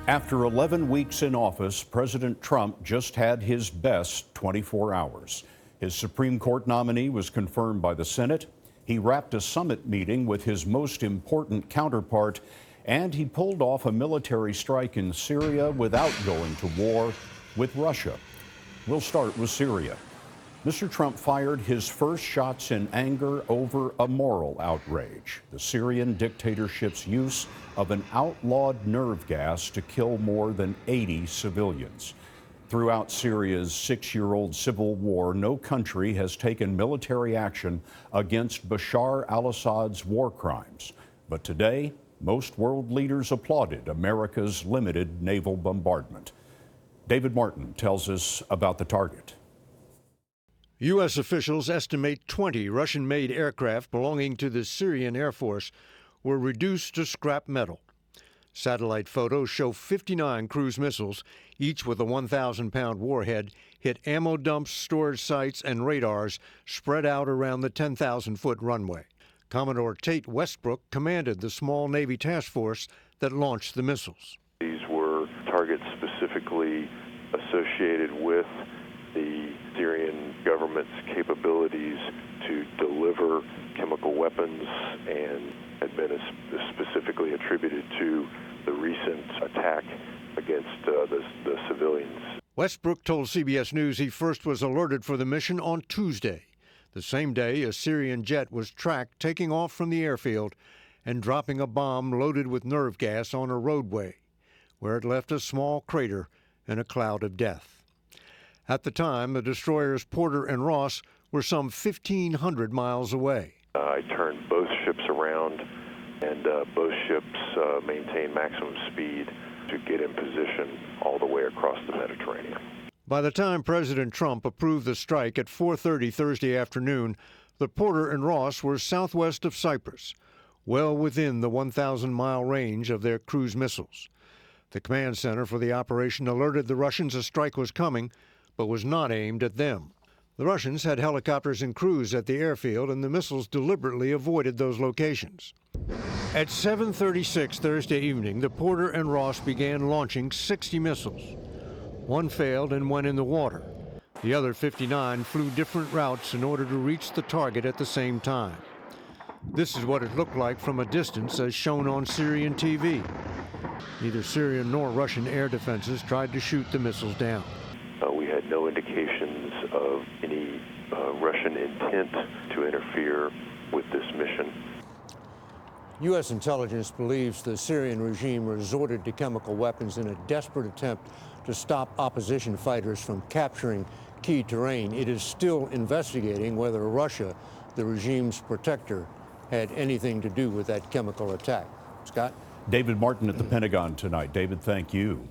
After 11 weeks in office, President Trump just had his best 24 hours. His Supreme Court nominee was confirmed by the Senate. He wrapped a summit meeting with his most important counterpart, and he pulled off a military strike in Syria without going to war with Russia. We'll start with Syria. Mr. Trump fired his first shots in anger over a moral outrage: the Syrian dictatorship's use of an outlawed nerve gas to kill more than 80 civilians. Throughout Syria's 6-year-old civil war, no country has taken military action against Bashar al-Assad's war crimes. But today, most world leaders applauded America's limited naval bombardment. David Martin tells us about the target. U.S. officials estimate 20 Russian-made aircraft belonging to the Syrian Air Force were reduced to scrap metal. Satellite photos show 59 cruise missiles, each with a 1,000-pound warhead, hit ammo dumps, storage sites, and radars spread out around the 10,000-foot runway. Commodore Tate Westbrook commanded the small Navy task force that launched the missiles. These were targets specifically associated with the Syrian government's capabilities to deliver chemical weapons, and had been specifically attributed to the recent attack against the civilians. Westbrook told CBS News he first was alerted for the mission on Tuesday. The same day, a Syrian jet was tracked taking off from the airfield and dropping a bomb loaded with nerve gas on a roadway, where it left a small crater and a cloud of death. At the time, the destroyers Porter and Ross were some 1,500 miles away. I turned both ships around, and both ships maintained maximum speed to get in position all the way across the Mediterranean. By the time President Trump approved the strike at 4:30 Thursday afternoon, the Porter and Ross were southwest of Cyprus, well within the 1,000-mile range of their cruise missiles. The command center for the operation alerted the Russians a strike was coming, but was not aimed at them. The Russians had helicopters and crews at the airfield, and the missiles deliberately avoided those locations. At 7:36 Thursday evening, the Porter and Ross began launching 60 missiles. One failed and went in the water. The other 59 flew different routes in order to reach the target at the same time. This is what it looked like from a distance, as shown on Syrian TV. Neither Syrian nor Russian air defenses tried to shoot the missiles down. We had no indications of any Russian intent to interfere with this mission. U.S. intelligence believes the Syrian regime resorted to chemical weapons in a desperate attempt to stop opposition fighters from capturing key terrain. It is still investigating whether Russia, the regime's protector, had anything to do with that chemical attack. Scott? David Martin at the Pentagon tonight. David, thank you.